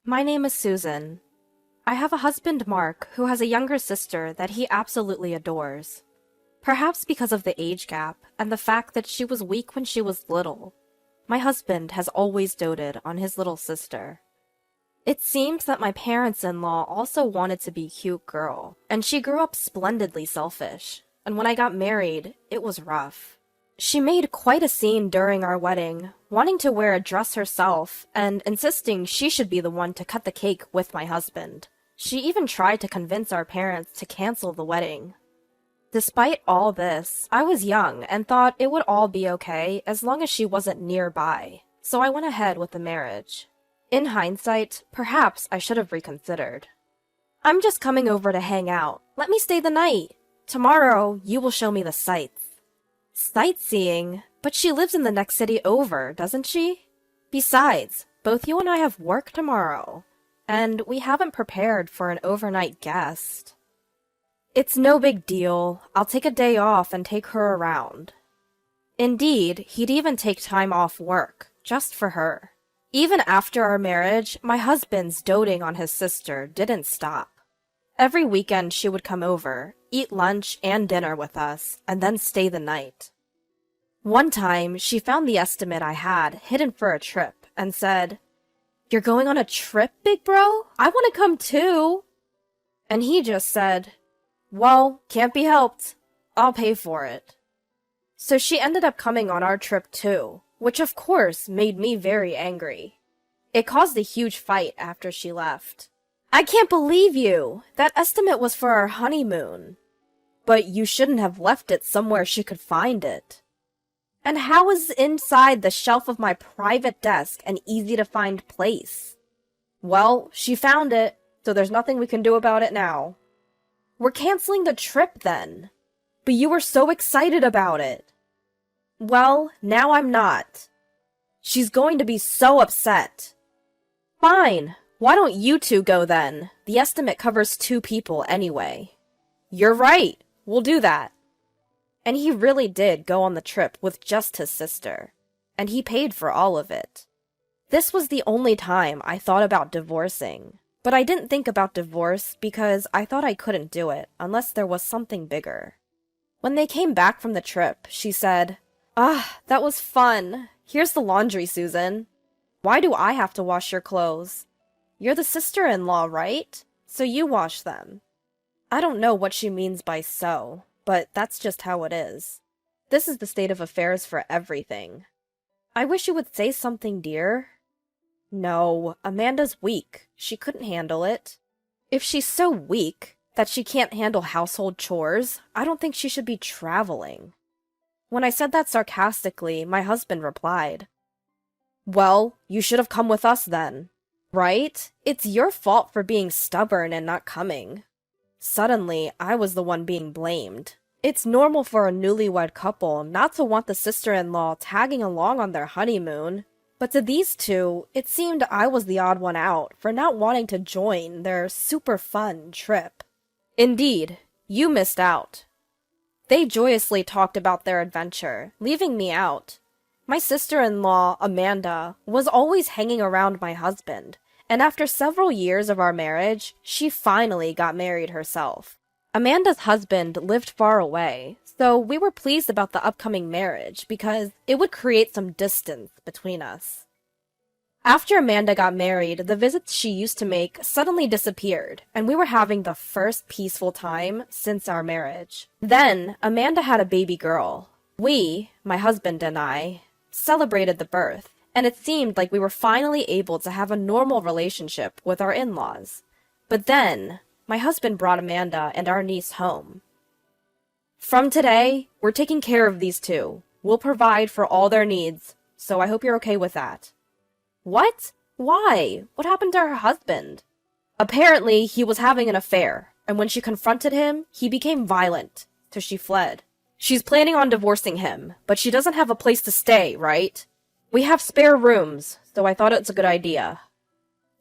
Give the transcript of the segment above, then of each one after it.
My name is Susan. I have a husband, Mark, who has a younger sister that he absolutely adores. Perhaps because of the age gap and the fact that she was weak when she was little, my husband has always doted on his little sister. It seems that my parents-in-law also wanted to be a cute girl, and she grew up splendidly selfish, and when I got married, it was rough. She made quite a scene during our wedding, wanting to wear a dress herself and insisting she should be the one to cut the cake with my husband. She even tried to convince our parents to cancel the wedding. Despite all this, I was young and thought it would all be okay as long as she wasn't nearby, so I went ahead with the marriage. In hindsight, perhaps I should have reconsidered. I'm just coming over to hang out. Let me stay the night. Tomorrow, you will show me the sights. Sightseeing? But she lives in the next city over, doesn't she? Besides, both you and I have work tomorrow, and we haven't prepared for an overnight guest. It's no big deal. I'll take a day off and take her around. Indeed, he'd even take time off work, just for her. Even after our marriage, my husband's doting on his sister didn't stop. Every weekend she would come over, eat lunch and dinner with us, and then stay the night. One time, she found the estimate I had hidden for a trip and said, "You're going on a trip, big bro? I want to come too." And he just said, "Well, can't be helped. I'll pay for it." So she ended up coming on our trip too, which of course made me very angry. It caused a huge fight after she left. "I can't believe you! That estimate was for our honeymoon." "But you shouldn't have left it somewhere she could find it." "And how is it inside the shelf of my private desk an easy-to-find place?" "Well, she found it, so there's nothing we can do about it now." "We're canceling the trip then." "But you were so excited about it." "Well, now I'm not." "She's going to be so upset." "Fine. Why don't you two go then? The estimate covers 2 people anyway." "You're right. We'll do that." And he really did go on the trip with just his sister, and he paid for all of it. This was the only time I thought about divorcing, but I didn't think about divorce because I thought I couldn't do it unless there was something bigger. When they came back from the trip, she said, That was fun. Here's the laundry, Susan." "Why do I have to wash your clothes?" "You're the sister-in-law, right? So you wash them." I don't know what she means by so, but that's just how it is. This is the state of affairs for everything. "I wish you would say something, dear." "No, Amanda's weak. She couldn't handle it." If she's so weak that she can't handle household chores, I don't think she should be traveling. When I said that sarcastically, my husband replied, "Well, you should have come with us then." "Right? It's your fault for being stubborn and not coming." Suddenly, I was the one being blamed. It's normal for a newlywed couple not to want the sister-in-law tagging along on their honeymoon, but to these two, it seemed I was the odd one out for not wanting to join their super fun trip. Indeed, you missed out. They joyously talked about their adventure, leaving me out. My sister-in-law, Amanda, was always hanging around my husband, and after several years of our marriage, she finally got married herself. Amanda's husband lived far away, so we were pleased about the upcoming marriage because it would create some distance between us. After Amanda got married, the visits she used to make suddenly disappeared, and we were having the first peaceful time since our marriage. Then, Amanda had a baby girl. We, my husband and I, celebrated the birth, and it seemed like we were finally able to have a normal relationship with our in-laws. But then, my husband brought Amanda and our niece home. "From today, we're taking care of these two. We'll provide for all their needs, so I hope you're okay with that." "What? Why? What happened to her husband?" "Apparently, he was having an affair, and when she confronted him, he became violent, so she fled. She's planning on divorcing him, but she doesn't have a place to stay, right? We have spare rooms, so I thought it's a good idea."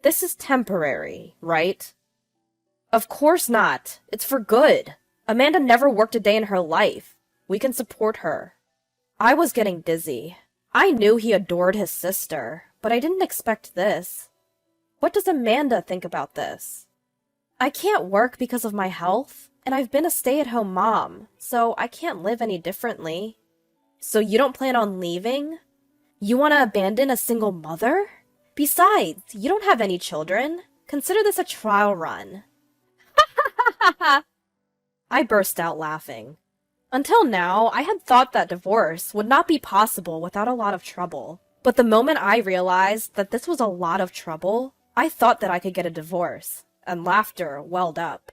"This is temporary, right?" "Of course not. It's for good. Amanda never worked a day in her life. We can support her." I was getting dizzy. I knew he adored his sister, but I didn't expect this. What does Amanda think about this? I can't work because of my health, and I've been a stay-at-home mom, so I can't live any differently. So you don't plan on leaving? You want to abandon a single mother? Besides, you don't have any children. Consider this a trial run. I burst out laughing. Until now, I had thought that divorce would not be possible without a lot of trouble. But the moment I realized that this was a lot of trouble, I thought that I could get a divorce, and laughter welled up.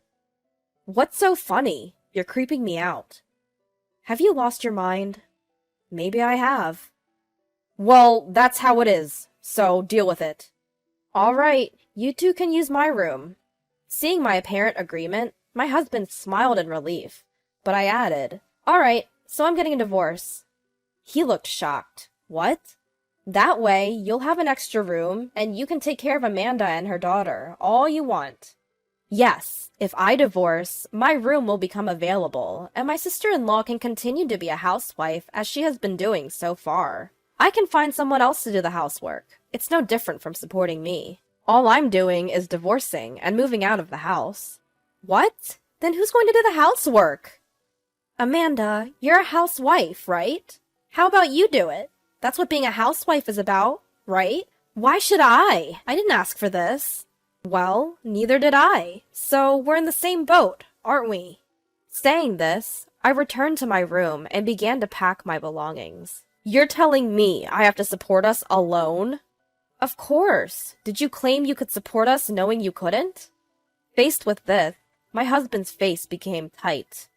What's so funny? You're creeping me out. Have you lost your mind? Maybe I have. Well, that's how it is, so deal with it. All right, you two can use my room. Seeing my apparent agreement, my husband smiled in relief, but I added, all right, so I'm getting a divorce. He looked shocked. What? That way, you'll have an extra room, and you can take care of Amanda and her daughter all you want. Yes, if I divorce, my room will become available, and my sister-in-law can continue to be a housewife as she has been doing so far. I can find someone else to do the housework. It's no different from supporting me. All I'm doing is divorcing and moving out of the house. What? Then who's going to do the housework? Amanda, you're a housewife, right? How about you do it? That's what being a housewife is about, right? Why should I? I didn't ask for this. Well, neither did I. So we're in the same boat, aren't we? Saying this, I returned to my room and began to pack my belongings. You're telling me I have to support us alone? Of course. Did you claim you could support us knowing you couldn't? Faced with this, my husband's face became tight.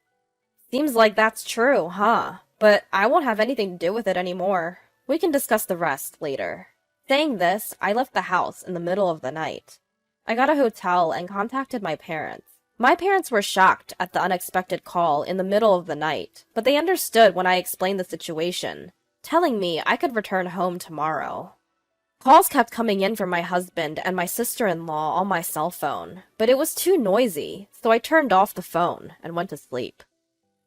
Seems like that's true, huh? But I won't have anything to do with it anymore. We can discuss the rest later. Saying this, I left the house in the middle of the night. I got a hotel and contacted my parents. My parents were shocked at the unexpected call in the middle of the night, but they understood when I explained the situation, telling me I could return home tomorrow. Calls kept coming in from my husband and my sister-in-law on my cell phone, but it was too noisy, so I turned off the phone and went to sleep.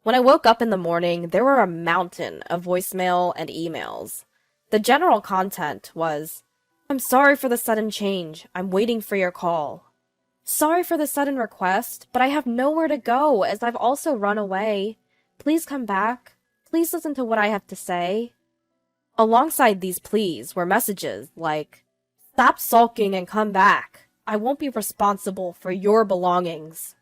When I woke up in the morning, there were a mountain of voicemail and emails. The general content was, I'm sorry for the sudden change. I'm waiting for your call. Sorry for the sudden request, but I have nowhere to go as I've also run away. Please come back. Please listen to what I have to say. Alongside these pleas were messages like, stop sulking and come back. I won't be responsible for your belongings.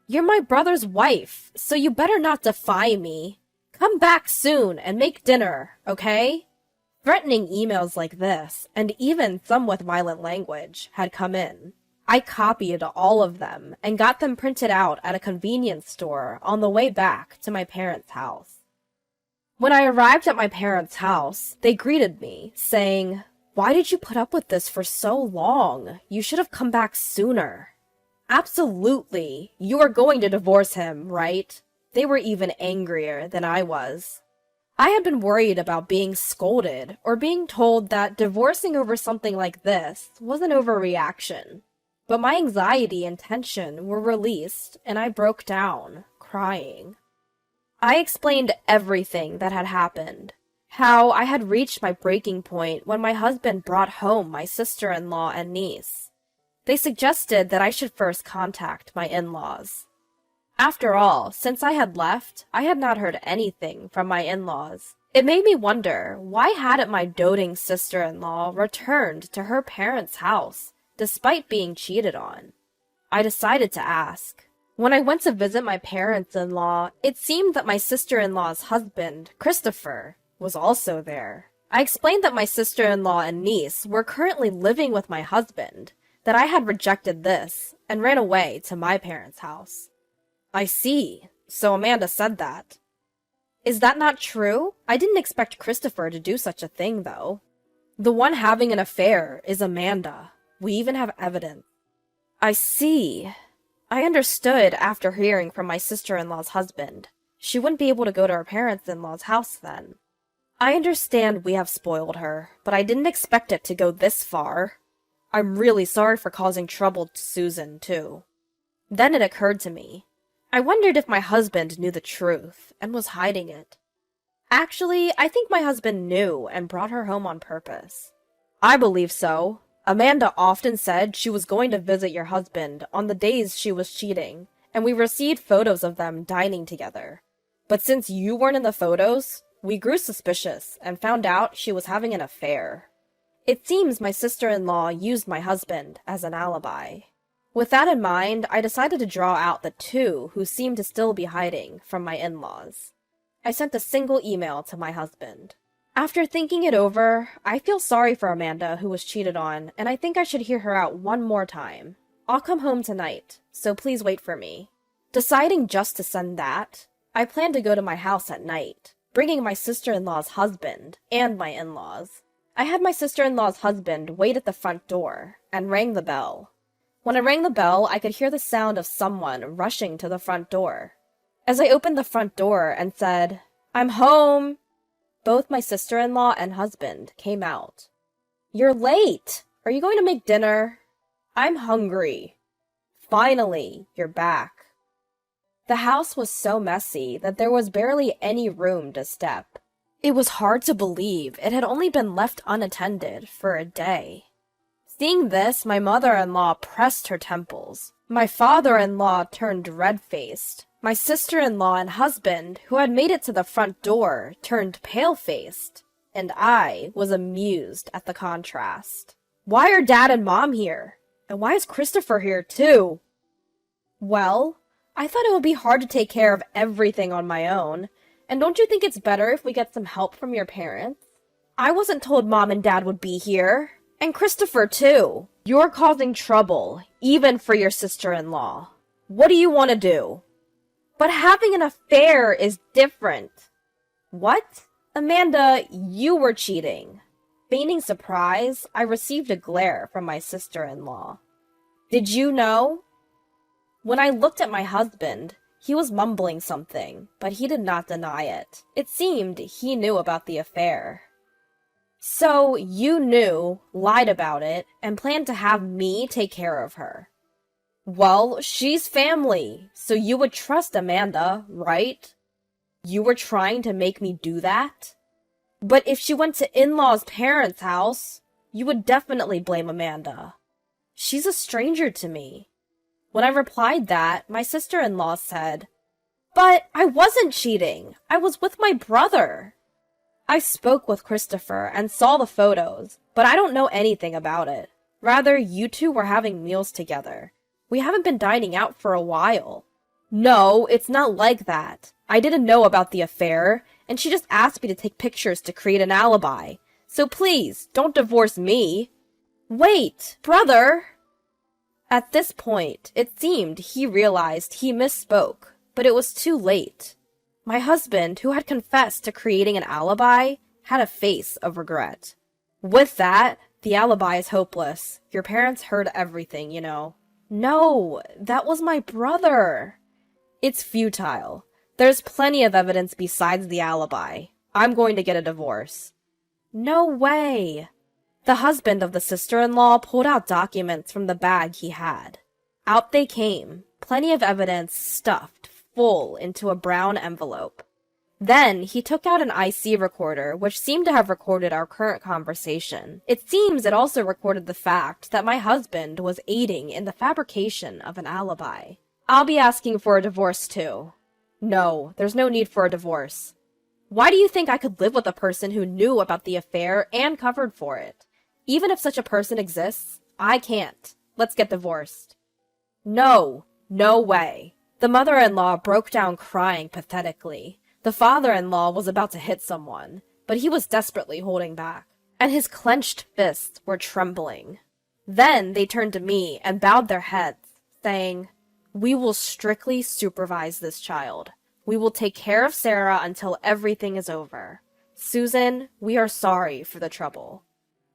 You're my brother's wife, so you better not defy me. Come back soon and make dinner, okay? Threatening emails like this, and even some with violent language, had come in. I copied all of them and got them printed out at a convenience store on the way back to my parents' house. When I arrived at my parents' house, they greeted me, saying, why did you put up with this for so long? You should have come back sooner. Absolutely. You are going to divorce him, right? They were even angrier than I was. I had been worried about being scolded or being told that divorcing over something like this was an overreaction. But my anxiety and tension were released, and I broke down, crying. I explained everything that had happened. How I had reached my breaking point when my husband brought home my sister-in-law and niece. They suggested that I should first contact my in-laws. After all, since I had left, I had not heard anything from my in-laws. It made me wonder, why hadn't my doting sister-in-law returned to her parents' house, despite being cheated on? I decided to ask. When I went to visit my parents-in-law, it seemed that my sister-in-law's husband, Christopher, was also there. I explained that my sister-in-law and niece were currently living with my husband, that I had rejected this, and ran away to my parents' house. I see. So Amanda said that. Is that not true? I didn't expect Christopher to do such a thing, though. The one having an affair is Amanda. We even have evidence. I see. I understood after hearing from my sister-in-law's husband. She wouldn't be able to go to her parents-in-law's house then. I understand we have spoiled her, but I didn't expect it to go this far. I'm really sorry for causing trouble to Susan, too. Then it occurred to me. I wondered if my husband knew the truth and was hiding it. Actually, I think my husband knew and brought her home on purpose. I believe so. Amanda often said she was going to visit your husband on the days she was cheating, and we received photos of them dining together. But since you weren't in the photos, we grew suspicious and found out she was having an affair. It seems my sister-in-law used my husband as an alibi. With that in mind, I decided to draw out the two who seemed to still be hiding from my in-laws. I sent a single email to my husband. After thinking it over, I feel sorry for Amanda who was cheated on, and I think I should hear her out one more time. I'll come home tonight, so please wait for me. Deciding just to send that, I plan to go to my house at night, bringing my sister-in-law's husband and my in-laws. I had my sister-in-law's husband wait at the front door and rang the bell. When I rang the bell, I could hear the sound of someone rushing to the front door. As I opened the front door and said, "I'm home," both my sister-in-law and husband came out. "You're late. Are you going to make dinner?" "I'm hungry." "Finally, you're back." The house was so messy that there was barely any room to step. It was hard to believe it had only been left unattended for a day. Seeing this, my mother-in-law pressed her temples. My father-in-law turned red-faced. My sister-in-law and husband, who had made it to the front door, turned pale-faced. And I was amused at the contrast. "Why are Dad and Mom here? And why is Christopher here, too?" "Well, I thought it would be hard to take care of everything on my own. And don't you think it's better if we get some help from your parents?" "I wasn't told Mom and Dad would be here. And Christopher, too. You're causing trouble, even for your sister-in-law. What do you want to do?" "But having an affair is different." "What? Amanda, you were cheating." Feigning surprise, I received a glare from my sister-in-law. "Did you know?" When I looked at my husband, he was mumbling something, but he did not deny it. It seemed he knew about the affair. "So you knew, lied about it, and planned to have me take care of her." "Well, she's family, so you would trust Amanda, right?" "You were trying to make me do that?" "But if she went to in-laws' parents' house, you would definitely blame Amanda. She's a stranger to me." When I replied that, my sister-in-law said, "But I wasn't cheating. I was with my brother." I spoke with Christopher and saw the photos, but I don't know anything about it. Rather, you two were having meals together. We haven't been dining out for a while. "No, it's not like that. I didn't know about the affair, and she just asked me to take pictures to create an alibi. So please, don't divorce me." "Wait, brother!" At this point, it seemed he realized he misspoke, but it was too late. My husband, who had confessed to creating an alibi, had a face of regret. "With that, the alibi is hopeless. Your parents heard everything, you know." "No, that was my brother." "It's futile. There's plenty of evidence besides the alibi. I'm going to get a divorce." "No way." The husband of the sister-in-law pulled out documents from the bag he had. Out they came, plenty of evidence stuffed full into a brown envelope. Then he took out an IC recorder, which seemed to have recorded our current conversation. It seems it also recorded the fact that my husband was aiding in the fabrication of an alibi. "I'll be asking for a divorce too." "No, there's no need for a divorce." "Why do you think I could live with a person who knew about the affair and covered for it? Even if such a person exists, I can't. Let's get divorced." "No, no way." The mother-in-law broke down crying pathetically. The father-in-law was about to hit someone, but he was desperately holding back, and his clenched fists were trembling. Then they turned to me and bowed their heads, saying, "We will strictly supervise this child. We will take care of Sarah until everything is over. Susan, we are sorry for the trouble."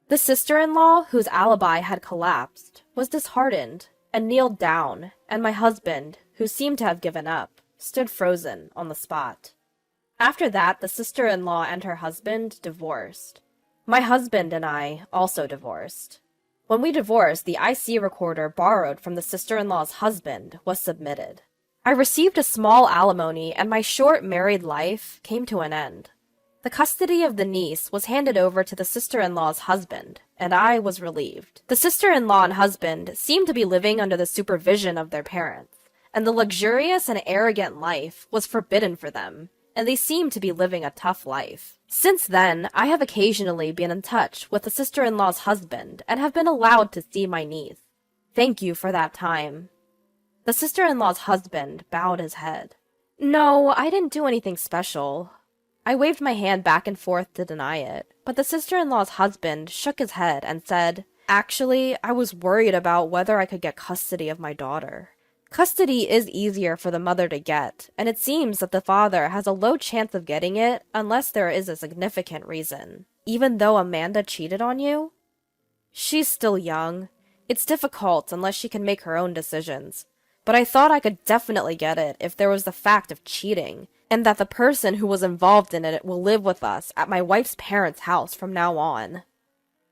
The sister-in-law, whose alibi had collapsed, was disheartened and kneeled down, and my husband, who seemed to have given up, stood frozen on the spot. After that, the sister-in-law and her husband divorced. My husband and I also divorced. When we divorced, the IC recorder borrowed from the sister-in-law's husband was submitted. I received a small alimony, and my short married life came to an end. The custody of the niece was handed over to the sister-in-law's husband, and I was relieved. The sister-in-law and husband seemed to be living under the supervision of their parents, and the luxurious and arrogant life was forbidden for them, and they seemed to be living a tough life. Since then, I have occasionally been in touch with the sister-in-law's husband and have been allowed to see my niece. Thank you for that time. The sister-in-law's husband bowed his head. No, I didn't do anything special. I waved my hand back and forth to deny it, but the sister-in-law's husband shook his head and said, Actually, I was worried about whether I could get custody of my daughter. Custody is easier for the mother to get, and it seems that the father has a low chance of getting it unless there is a significant reason. Even though Amanda cheated on you? She's still young. It's difficult unless she can make her own decisions. But I thought I could definitely get it if there was the fact of cheating, and that the person who was involved in it will live with us at my wife's parents' house from now on.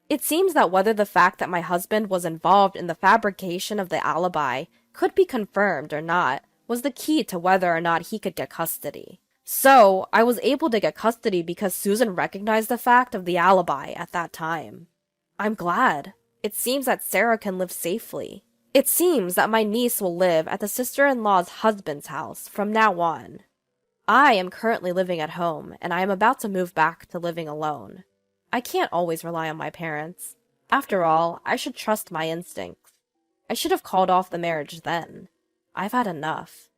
It seems that whether the fact that my husband was involved in the fabrication of the alibi could be confirmed or not was the key to whether or not he could get custody. So, I was able to get custody because Susan recognized the fact of the alibi at that time. I'm glad. It seems that Sarah can live safely. It seems that my niece will live at the sister-in-law's husband's house from now on. I am currently living at home, and I am about to move back to living alone. I can't always rely on my parents. After all, I should trust my instincts. I should have called off the marriage then. I've had enough.